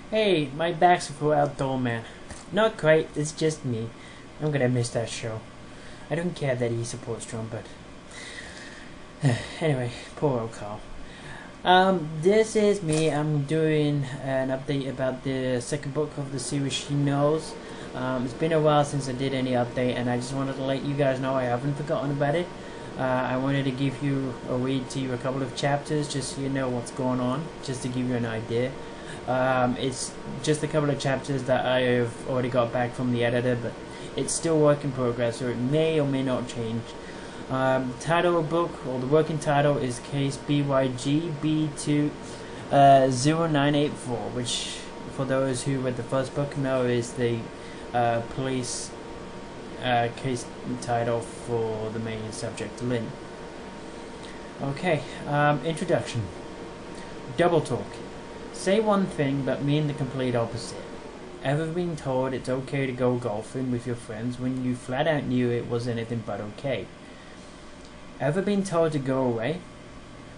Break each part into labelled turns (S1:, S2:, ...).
S1: Hey, my back's for Outdoor Man. Not quite, it's just me. I'm gonna miss that show. I don't care that he supports Trump, but anyway, poor old Carl. This is me. I'm doing an update about the second book of the series She Knows. It's been a while since I did any update, and I just wanted to let you guys know I haven't forgotten about it. I wanted to give you read to you a couple of chapters just so you know what's going on, just to give you an idea. It's just a couple of chapters that I have already got back from the editor, but it's still work in progress, so it may or may not change. Title of the book, or the working title, is Case BYGB20984, which, for those who read the first book, know is the police case title for the main subject, Lynn. Okay, introduction. Double talk. Say one thing but mean the complete opposite. Ever been told it's okay to go golfing with your friends when you flat out knew it was anything but okay? Ever been told to go away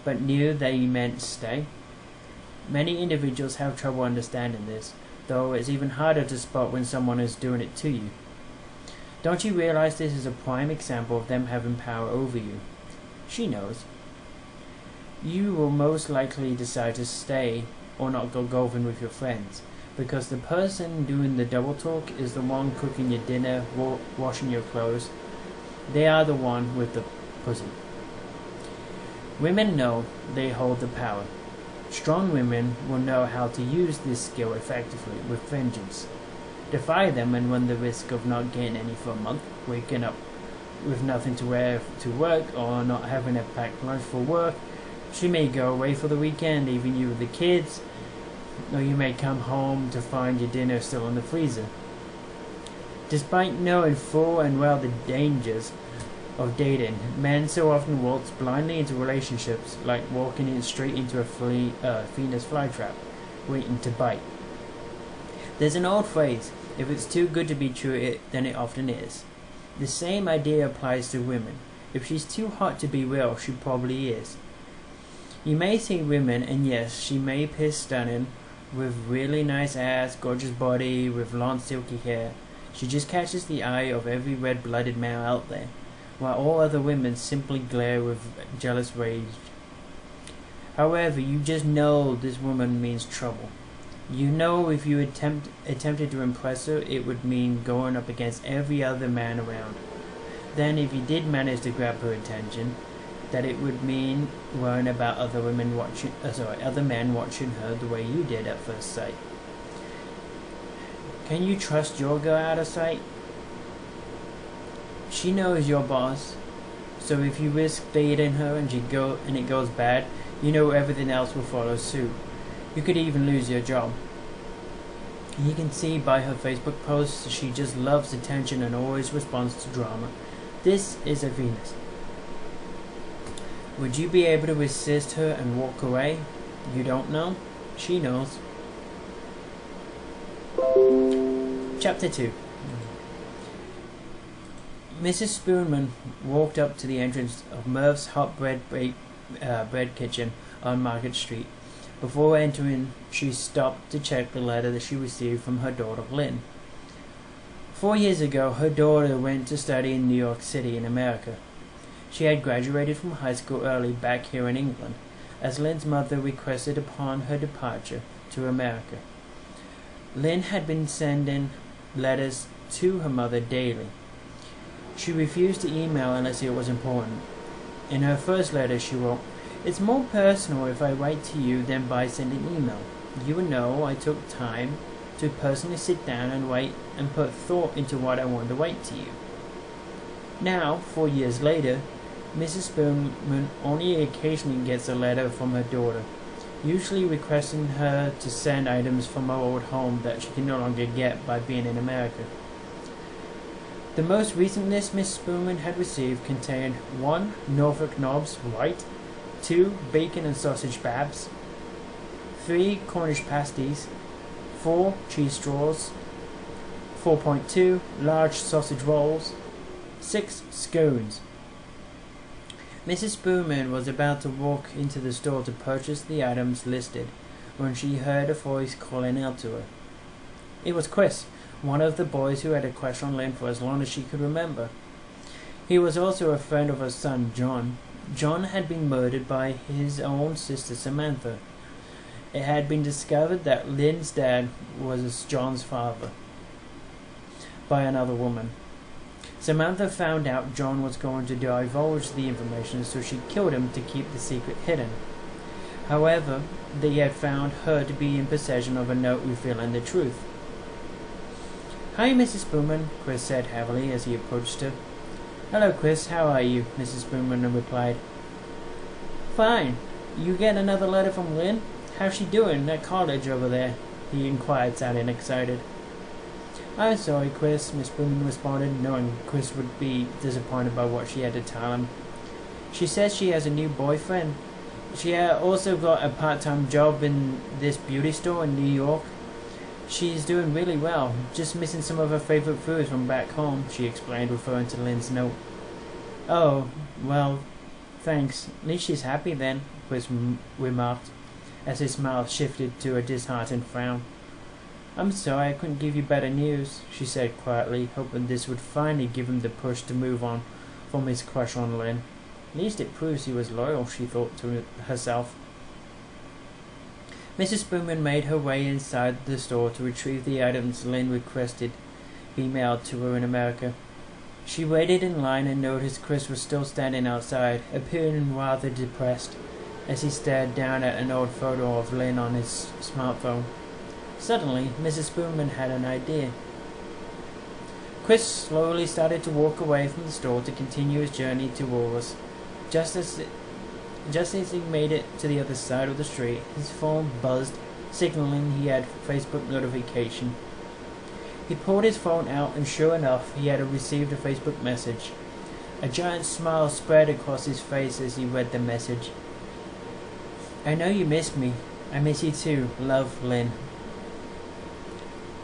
S1: but knew they meant stay? Many individuals have trouble understanding this, though it's even harder to spot when someone is doing it to you. Don't you realize this is a prime example of them having power over you? She knows. You will most likely decide to stay or not go golfing with your friends, because the person doing the double talk is the one cooking your dinner, washing your clothes. They are the one with the pussy. Women know they hold the power. Strong women will know how to use this skill effectively with vengeance. Defy them and run the risk of not getting any for a month, waking up with nothing to wear to work, or not having a packed lunch for work. She may go away for the weekend, leaving you with the kids, or you may come home to find your dinner still in the freezer. Despite knowing full and well the dangers of dating, men so often waltz blindly into relationships like walking in straight into a Venus flytrap, waiting to bite. There's an old phrase, if it's too good to be true, then it often is. The same idea applies to women. If she's too hot to be real, she probably is. You may see women, and yes, she may appear stunning, with really nice ass, gorgeous body, with long silky hair. She just catches the eye of every red-blooded male out there, while all other women simply glare with jealous rage. However, you just know this woman means trouble. You know if you attempted to impress her, it would mean going up against every other man around. Then if you did manage to grab her attention, that it would mean worrying about other men watching her the way you did at first sight. Can you trust your girl out of sight? She knows your boss, so if you risk dating her and it goes bad, you know everything else will follow suit. You could even lose your job. You can see by her Facebook posts she just loves attention and always responds to drama. This is a Venus. Would you be able to resist her and walk away? You don't know. She knows. Chapter 2. Mrs. Spoonman walked up to the entrance of Merv's Hot Bread Kitchen on Market Street. Before entering, she stopped to check the letter that she received from her daughter Lynn. 4 years ago, her daughter went to study in New York City in America. She had graduated from high school early back here in England, as Lynn's mother requested upon her departure to America. Lynn had been sending letters to her mother daily. She refused to email unless it was important. In her first letter she wrote, "It's more personal if I write to you than by sending email. You know I took time to personally sit down and write and put thought into what I wanted to write to you." Now, 4 years later, Mrs. Spoonman only occasionally gets a letter from her daughter, usually requesting her to send items from her old home that she can no longer get by being in America. The most recent list Miss Spoonman had received contained 1. Norfolk knobs, white, 2. Bacon and sausage babs, 3. Cornish pasties, 4. Cheese straws, 4.2. Large sausage rolls, 6. Scones. Mrs. Spoonman was about to walk into the store to purchase the items listed when she heard a voice calling out to her. It was Chris, one of the boys who had a crush on Lynn for as long as she could remember. He was also a friend of her son, John. John had been murdered by his own sister, Samantha. It had been discovered that Lynn's dad was John's father by another woman. Samantha found out John was going to divulge the information, so she killed him to keep the secret hidden. However, they had found her to be in possession of a note revealing the truth. "Hi, Mrs. Spoonman," Chris said heavily as he approached her. "Hello, Chris. How are you?" Mrs. Spoonman replied. "Fine. You get another letter from Lynn? How's she doing at college over there?" he inquired, sounding excited. "I'm sorry, Chris," Miss Spoonman responded, knowing Chris would be disappointed by what she had to tell him. "She says she has a new boyfriend. She also got a part-time job in this beauty store in New York. She's doing really well, just missing some of her favorite foods from back home," she explained, referring to Lynn's note. "Oh, well, thanks. At least she's happy then," Chris remarked, as his smile shifted to a disheartened frown. "I'm sorry I couldn't give you better news," she said quietly, hoping this would finally give him the push to move on from his crush on Lynn. At least it proves he was loyal, she thought to herself. Mrs. Spoonman made her way inside the store to retrieve the items Lynn requested be mailed to her in America. She waited in line and noticed Chris was still standing outside, appearing rather depressed, as he stared down at an old photo of Lynn on his smartphone. Suddenly, Mrs. Spoonman had an idea. Chris slowly started to walk away from the store to continue his journey to Woolworths. Just as he made it to the other side of the street, his phone buzzed, signaling he had Facebook notification. He pulled his phone out, and sure enough, he had received a Facebook message. A giant smile spread across his face as he read the message. "I know you missed me. I miss you too. Love, Lynn."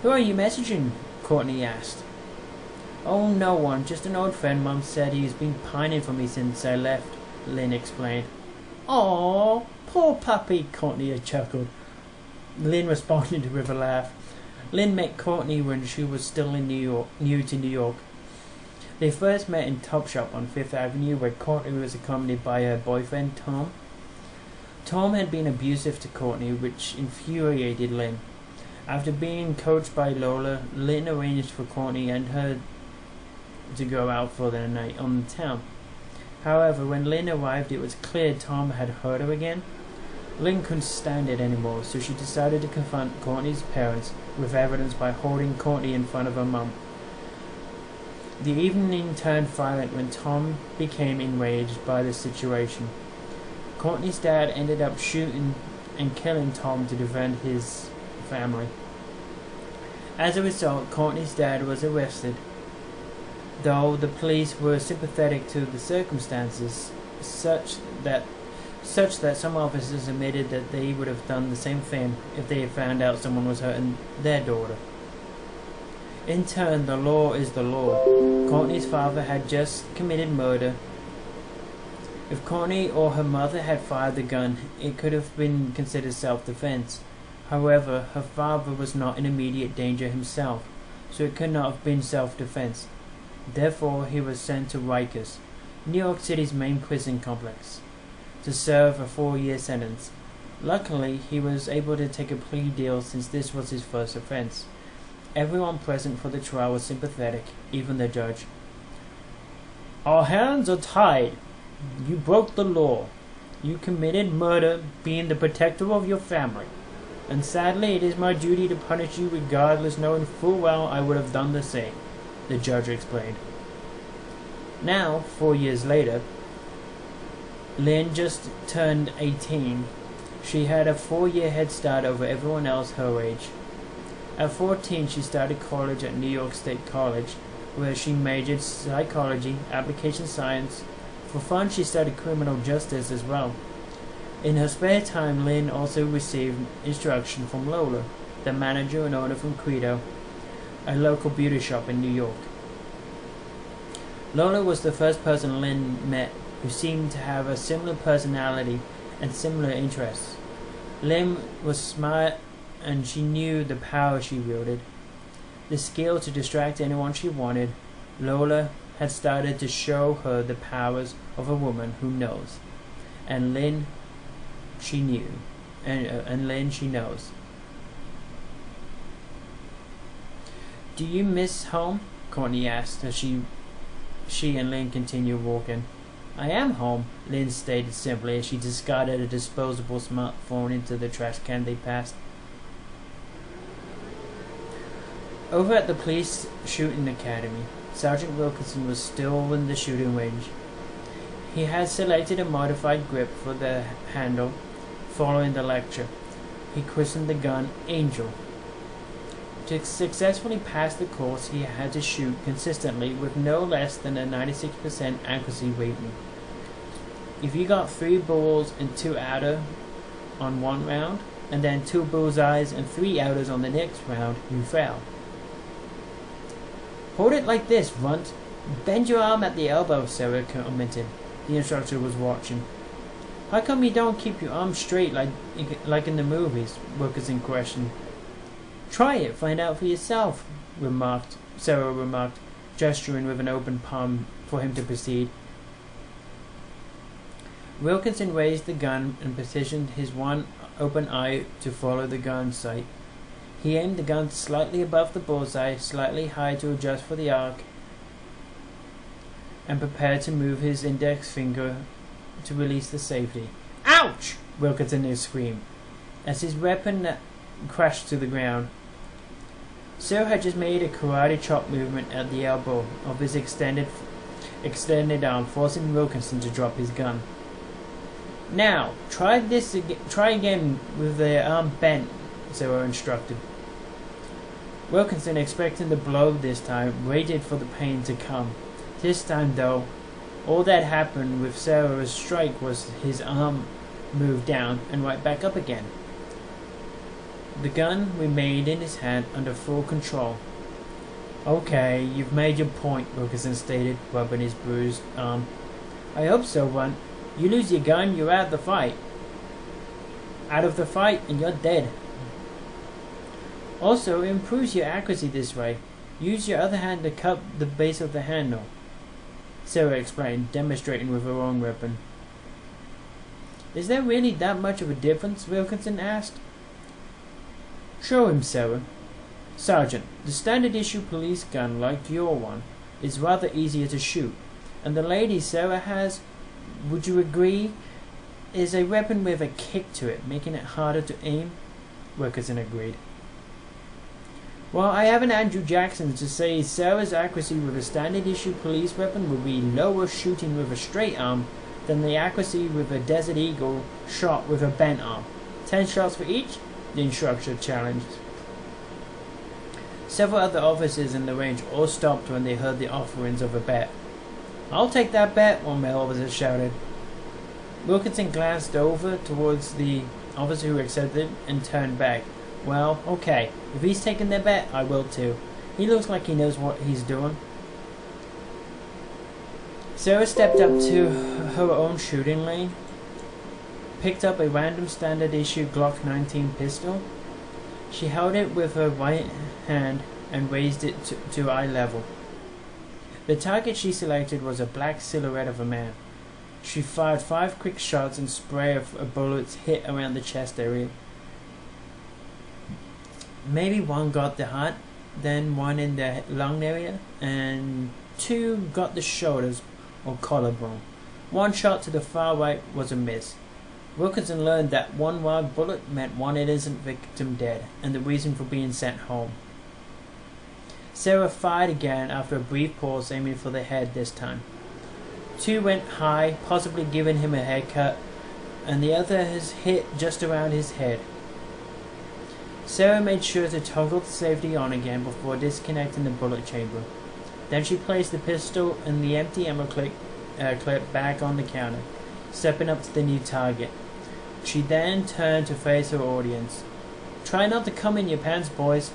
S1: "Who are you messaging?" Courtney asked. "Oh, no one. Just an old friend. Mom said he's been pining for me since I left," Lynn explained. "Aw, poor puppy," Courtney chuckled. Lynn responded with a laugh. Lynn met Courtney when she was still in new to New York. They first met in Topshop on Fifth Avenue, where Courtney was accompanied by her boyfriend, Tom. Tom had been abusive to Courtney, which infuriated Lynn. After being coached by Lola, Lynn arranged for Courtney and her to go out for the night on the town. However, when Lynn arrived, it was clear Tom had hurt her again. Lynn couldn't stand it anymore, so she decided to confront Courtney's parents with evidence by holding Courtney in front of her mum. The evening turned violent when Tom became enraged by the situation. Courtney's dad ended up shooting and killing Tom to defend his family. As a result, Courtney's dad was arrested, though the police were sympathetic to the circumstances, such that some officers admitted that they would have done the same thing if they had found out someone was hurting their daughter. In turn, the law is the law. Courtney's father had just committed murder. If Courtney or her mother had fired the gun, it could have been considered self-defense. However, her father was not in immediate danger himself, so it could not have been self-defense. Therefore, he was sent to Rikers, New York City's main prison complex, to serve a 4-year sentence. Luckily, he was able to take a plea deal since this was his first offense. Everyone present for the trial was sympathetic, even the judge. "Our hands are tied. You broke the law. You committed murder, being the protector of your family. And sadly, it is my duty to punish you regardless, knowing full well I would have done the same," the judge explained. Now, 4 years later, Lynn just turned 18. She had a 4-year head start over everyone else her age. At 14, she started college at New York State College, where she majored psychology, application science. For fun, she studied criminal justice as well. In her spare time, Lynn also received instruction from Lola, the manager and owner from Credo, a local beauty shop in New York. Lola was the first person Lynn met who seemed to have a similar personality and similar interests. Lynn was smart, and she knew the power she wielded. The skill to distract anyone she wanted. Lola had started to show her the powers of a woman who knows. And Lynn, she knew. And Lynn, she knows. "Do you miss home?" Courtney asked as she and Lynn continued walking. "I am home," Lynn stated simply as she discarded a disposable smartphone into the trash can they passed. Over at the police shooting academy, Sergeant Wilkinson was still in the shooting range. He had selected a modified grip for the handle following the lecture. He christened the gun Angel. To successfully pass the course, he had to shoot consistently with no less than a 96% accuracy rating. If you got 3 balls and 2 outer on one round, and then 2 bullseyes and 3 outers on the next round, you fail. "Hold it like this, runt. Bend your arm at the elbow," Sarah commented. The instructor was watching. "How come you don't keep your arm straight like in the movies?" Wilkinson questioned. "Try it, find out for yourself," Sarah remarked, gesturing with an open palm for him to proceed. Wilkinson raised the gun and positioned his one open eye to follow the gun sight. He aimed the gun slightly above the bullseye, slightly high to adjust for the arc, and prepared to move his index finger to release the safety. "Ouch!" Wilkinson screamed as his weapon crashed to the ground. Sarah had just made a karate chop movement at the elbow of his extended arm, forcing Wilkinson to drop his gun. "Now, try again with the arm bent," Sarah instructed. Wilkinson, expecting the blow this time, waited for the pain to come. This time, though, all that happened with Sarah's strike was his arm moved down and right back up again. The gun remained in his hand under full control. "Okay, you've made your point," Wilkinson stated, rubbing his bruised arm. "I hope so, Runt. You lose your gun, you're out of the fight. And you're dead. Also, it improves your accuracy this way. Use your other hand to cup the base of the handle," Sarah explained, demonstrating with her own weapon. "Is there really that much of a difference?" Wilkinson asked. "Show him, Sarah." "Sergeant, the standard issue police gun, like your one, is rather easier to shoot, and the lady Sarah has, would you agree, is a weapon with a kick to it, making it harder to aim?" Wilkinson agreed. "Well, I have an Andrew Jackson to say Sarah's accuracy with a standard issue police weapon will be lower shooting with a straight arm than the accuracy with a Desert Eagle shot with a bent arm. 10 shots for each?" the instructor challenged. Several other officers in the range all stopped when they heard the offerings of a bet. "I'll take that bet," one male officer shouted. Wilkinson glanced over towards the officer who accepted and turned back. "Well, okay. If he's taking their bet, I will too. He looks like he knows what he's doing." Sarah stepped up to her own shooting lane, picked up a random standard issue Glock 19 pistol. She held it with her right hand and raised it to eye level. The target she selected was a black silhouette of a man. She fired 5 quick shots and spray of bullets hit around the chest area. Maybe 1 got the heart, then 1 in the lung area, and 2 got the shoulders or collarbone. 1 shot to the far right was a miss. Wilkinson learned that 1 wild bullet meant 1 innocent victim dead, and the reason for being sent home. Sarah fired again after a brief pause, aiming for the head this time. 2 went high, possibly giving him a haircut, and the other has hit just around his head. Sarah made sure to toggle the safety on again before disconnecting the bullet chamber. Then she placed the pistol and the empty ammo clip back on the counter, stepping up to the new target. She then turned to face her audience. "Try not to come in your pants, boys,"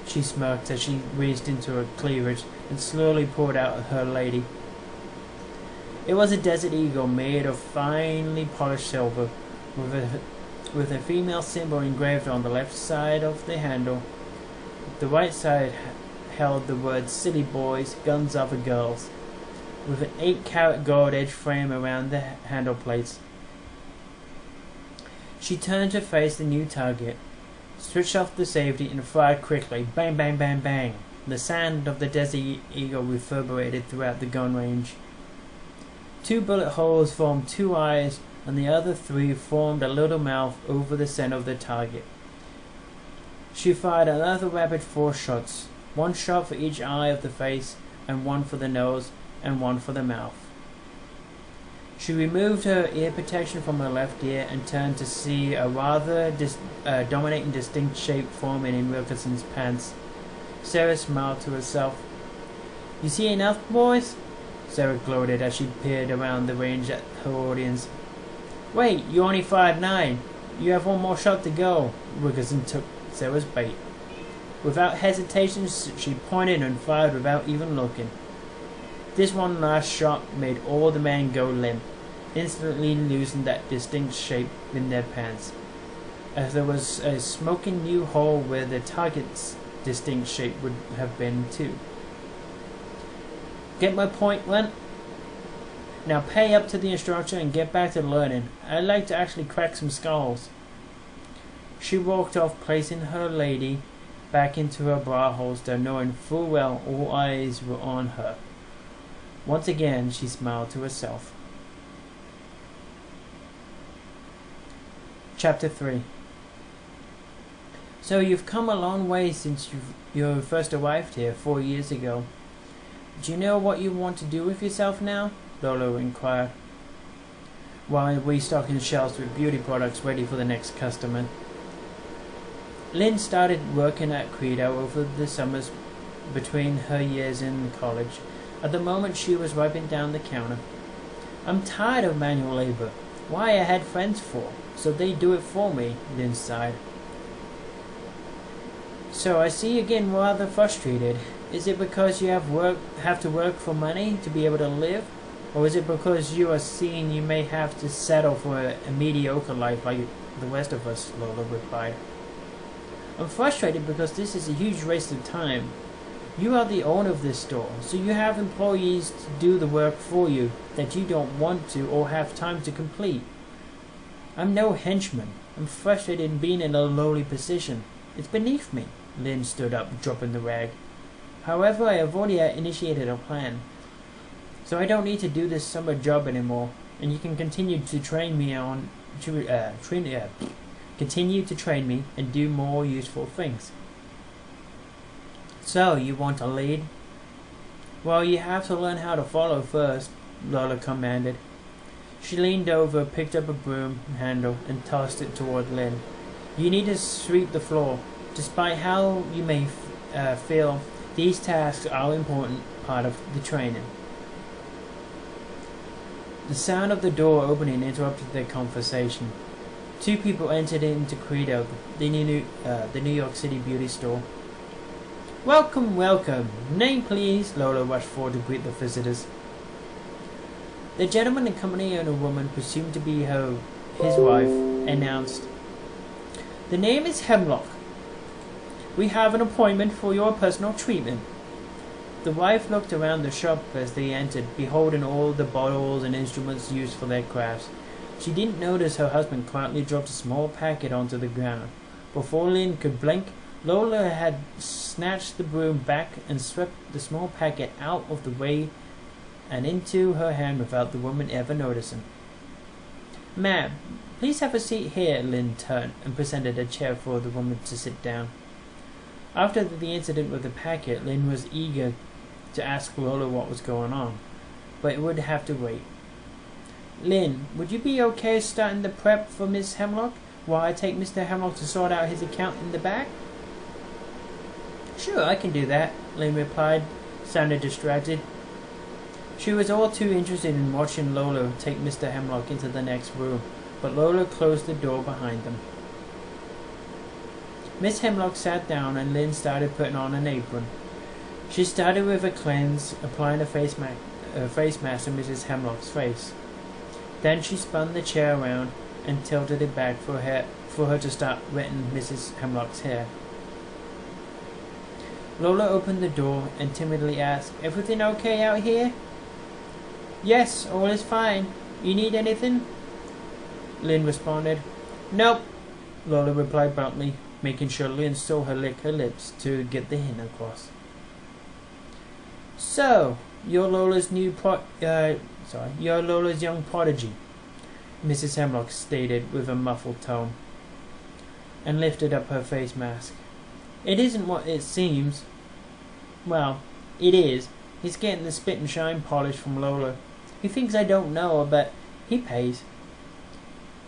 S1: she smirked as she reached into her cleavage and slowly poured out her lady. It was a Desert Eagle made of finely polished silver, with with a female symbol engraved on the left side of the handle. The right side held the words "Silly Boys, Guns Are for Girls," with an 8-carat gold edge frame around the handle plates. She turned to face the new target, switched off the safety, and fired quickly. Bang, bang, bang, bang. The sound of the Desert Eagle reverberated throughout the gun range. 2 bullet holes formed 2 eyes, and the other 3 formed a little mouth over the center of the target. She fired another rapid 4 shots, 1 shot for each eye of the face, and 1 for the nose, and 1 for the mouth. She removed her ear protection from her left ear and turned to see a rather dominating distinct shape forming in Wilkinson's pants. Sarah smiled to herself. "You see enough, boys?" Sarah gloated as she peered around the range at her audience. "Wait, you only fired 9. You have 1 more shot to go." Wilkinson took Sarah's bait. Without hesitation, she pointed and fired without even looking. This one last shot made all the men go limp, instantly losing that distinct shape in their pants, as there was a smoking new hole where the target's distinct shape would have been too. "Get my point, Lent? Now pay up to the instructor and get back to learning. I'd like to actually crack some skulls." She walked off, placing her lady back into her bra holster, knowing full well all eyes were on her. Once again, she smiled to herself. Chapter 3. "So you've come a long way since you first arrived here 4 years ago. Do you know what you want to do with yourself now?" Lola inquired, while restocking shelves with beauty products ready for the next customer. Lynn started working at Credo over the summers between her years in college. At the moment, she was wiping down the counter. "I'm tired of manual labor. Why, I had friends for, so they do it for me," Lynn sighed. "So I see you're getting rather frustrated. Is it because you have to work for money to be able to live? Or is it because you are seeing you may have to settle for a mediocre life like the rest of us?" Lola replied. "I'm frustrated because this is a huge waste of time. You are the owner of this store, so you have employees to do the work for you that you don't want to or have time to complete. I'm no henchman. I'm frustrated in being in a lowly position. It's beneath me." Lynn stood up, dropping the rag. "However, I have already initiated a plan. So I don't need to do this summer job anymore, and you can continue to train me and do more useful things." "So, you want to lead?" "Well, you have to learn how to follow first," Lola commanded. She leaned over, picked up a broom handle, and tossed it toward Lynn. "You need to sweep the floor. Despite how you may feel, these tasks are an important part of the training." The sound of the door opening interrupted their conversation. 2 people entered into Credo, the New York City beauty store. "Welcome, welcome. Name, please." Lola rushed forward to greet the visitors. The gentleman accompanying a woman presumed to be his wife announced, "The name is Hemlock. We have an appointment for your personal treatment." The wife looked around the shop as they entered, beholding all the bottles and instruments used for their crafts. She didn't notice her husband quietly dropped a small packet onto the ground. Before Lynn could blink, Lola had snatched the broom back and swept the small packet out of the way and into her hand without the woman ever noticing. "Ma'am, please have a seat here." Lynn turned and presented a chair for the woman to sit down. After the incident with the packet, Lynn was eager to ask Lola what was going on, but it would have to wait. "Lynn, would you be okay starting the prep for Miss Hemlock while I take Mr. Hemlock to sort out his account in the back?" "Sure, I can do that," Lynn replied, sounding distracted. She was all too interested in watching Lola take Mr. Hemlock into the next room, but Lola closed the door behind them. Miss Hemlock sat down and Lynn started putting on an apron. She started with a cleanse, applying a face mask to Mrs. Hemlock's face. Then she spun the chair around, and tilted it back for her to start wetting Mrs. Hemlock's hair. Lola opened the door and timidly asked, "Everything okay out here?" "Yes, all is fine. You need anything?" Lynn responded. "Nope," Lola replied bluntly, making sure Lynn saw her lick her lips to get the hint across. "So, you're Lola's you're Lola's young prodigy," Mrs. Hemlock stated with a muffled tone, and lifted up her face mask. "It isn't what it seems." "Well, it is. He's getting the spit and shine polish from Lola. He thinks I don't know her, but he pays.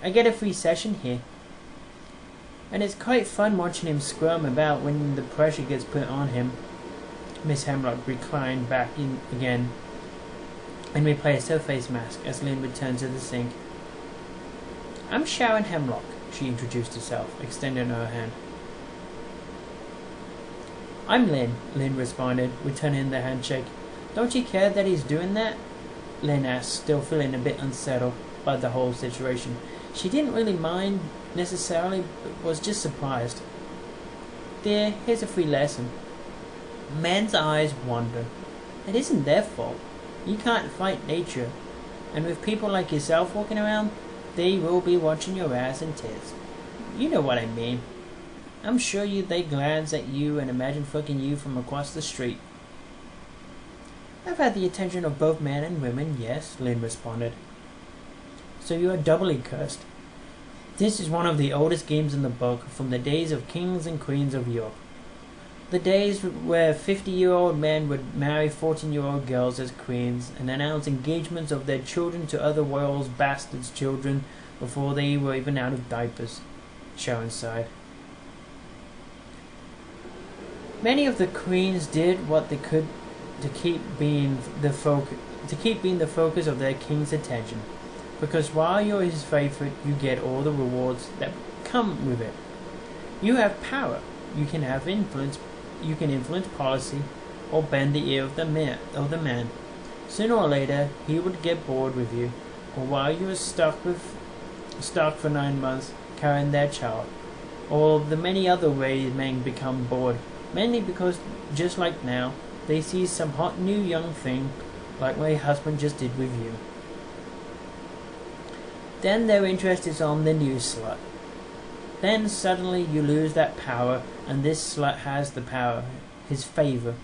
S1: I get a free session here. And it's quite fun watching him squirm about when the pressure gets put on him." Miss Hemlock reclined back in again and replaced her face mask as Lynn returned to the sink. "I'm Sharon Hemlock," she introduced herself, extending her hand. "I'm Lynn," Lynn responded, returning the handshake. "Don't you care that he's doing that?" Lynn asked, still feeling a bit unsettled by the whole situation. She didn't really mind necessarily, but was just surprised. "Dear, here's a free lesson." Men's eyes wander. It isn't their fault. You can't fight nature. And with people like yourself walking around, they will be watching your ass and tits. You know what I mean. I'm sure they glance at you and imagine fucking you from across the street. "I've had the attention of both men and women, yes," Lynn responded. "So you are doubly cursed. This is one of the oldest games in the book, from the days of kings and queens of Europe. The days where 50-year-old men would marry 14-year-old girls as queens and announce engagements of their children to other royals' bastards' children before they were even out of diapers," Sharon sighed. "Many of the queens did what they could to keep being the focus of their king's attention, because while you're his favorite, you get all the rewards that come with it. You have power. You can influence policy, or bend the ear of the man. Sooner or later, he would get bored with you, or while you were stuck for 9 months carrying their child, or the many other ways men become bored, mainly because, just like now, they see some hot new young thing, like my husband just did with you. Then their interest is on the new slut. Then suddenly you lose that power, and this slut has the power, his favor.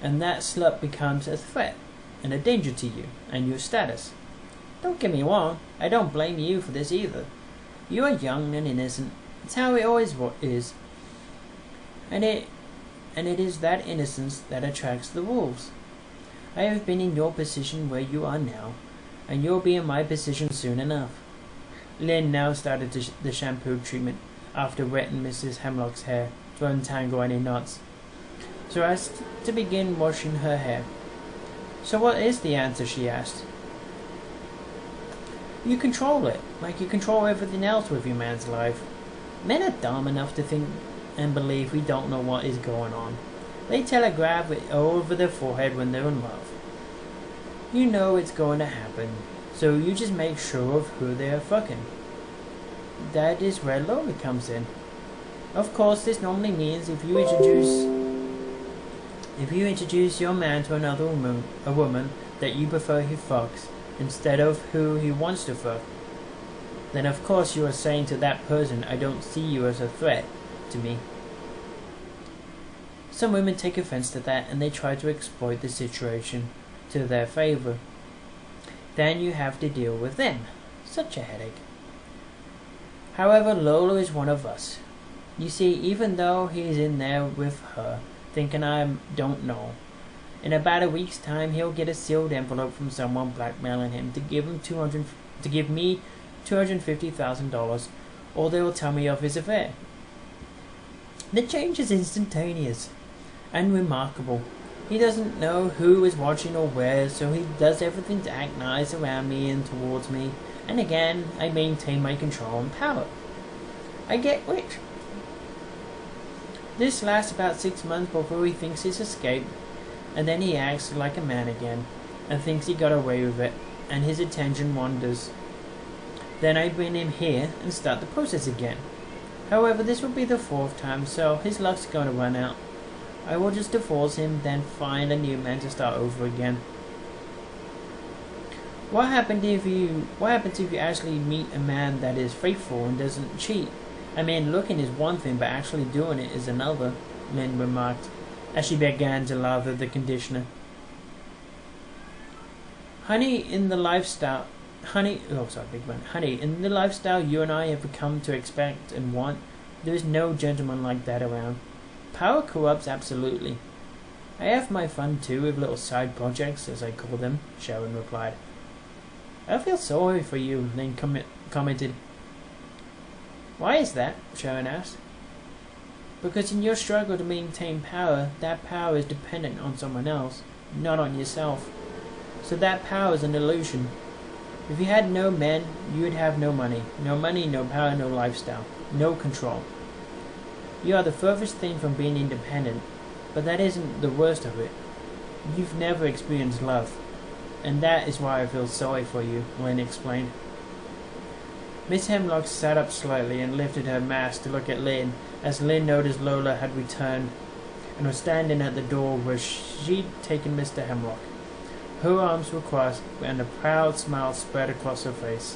S1: And that slut becomes a threat and a danger to you and your status. Don't get me wrong, I don't blame you for this either. You are young and innocent. It's how it always is. And it is that innocence that attracts the wolves. I have been in your position where you are now, and you'll be in my position soon enough." Lynn now started the shampoo treatment after wetting Mrs. Hemlock's hair to untangle any knots, so as to begin washing her hair. "So what is the answer?" she asked. "You control it, like you control everything else with your man's life. Men are dumb enough to think and believe we don't know what is going on. They telegraph it over their forehead when they're in love. You know it's going to happen, so you just make sure of who they are fucking. That is where Lola comes in. Of course, this normally means if you introduce your man to another woman, a woman that you prefer he fucks, instead of who he wants to fuck, then of course you are saying to that person, I don't see you as a threat to me. Some women take offense to that and they try to exploit the situation to their favor. Then you have to deal with them. Such a headache. However, Lola is one of us. You see, even though he's in there with her, thinking I don't know, in about a week's time he'll get a sealed envelope from someone blackmailing him to give me $250,000, or they will tell me of his affair. The change is instantaneous and remarkable. He doesn't know who is watching or where, so he does everything to act nice around me and towards me, and again I maintain my control and power. I get rich. This lasts about 6 months before he thinks he's escaped, and then he acts like a man again, and thinks he got away with it, and his attention wanders Then I bring him here and start the process again. However, this will be the 4th time, so his luck's going to run out. I will just divorce him, then find a new man to start over again. What happens if you actually meet a man that is faithful and doesn't cheat? I mean, looking is one thing, but actually doing it is another, Lynn remarked, as she began to lather the conditioner. Honey, in the lifestyle you and I have come to expect and want, there is no gentleman like that around. Power corrupts absolutely. I have my fun too with little side projects, as I call them, Sharon replied. I feel sorry for you, Lynn commented. Why is that? Sharon asked. Because in your struggle to maintain power, that power is dependent on someone else, not on yourself. So that power is an illusion. If you had no men, you would have no money. No money, no power, no lifestyle. No control. You are the furthest thing from being independent, but that isn't the worst of it. You've never experienced love. And that is why I feel sorry for you, Lynn explained. Miss Hemlock sat up slightly and lifted her mask to look at Lynn, as Lynn noticed Lola had returned and was standing at the door where she'd taken Mr. Hemlock. Her arms were crossed and a proud smile spread across her face.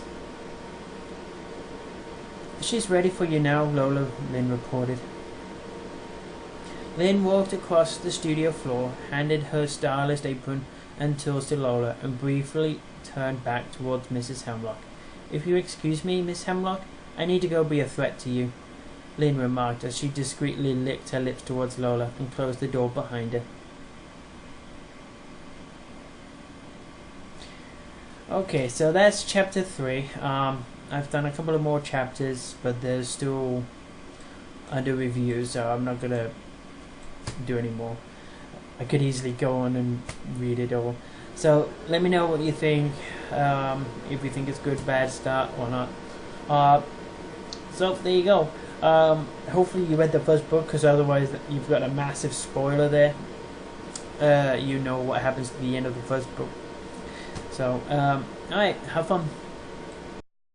S1: She's ready for you now, Lola, Lynn reported. Lynn walked across the studio floor, handed her stylist apron and tools to Lola, and briefly turned back towards Mrs. Hemlock. If you excuse me, Miss Hemlock, I need to go be a threat to you, Lynn remarked as she discreetly licked her lips towards Lola and closed the door behind her. Okay, so that's chapter 3. I've done a couple of more chapters, but they're still under review, so I'm not gonna do any more. I could easily go on and read it all. So let me know what you think, if you think it's good, bad, start or not. So there you go. Hopefully you read the first book, because otherwise you've got a massive spoiler there. You know what happens at the end of the first book. So alright, have fun.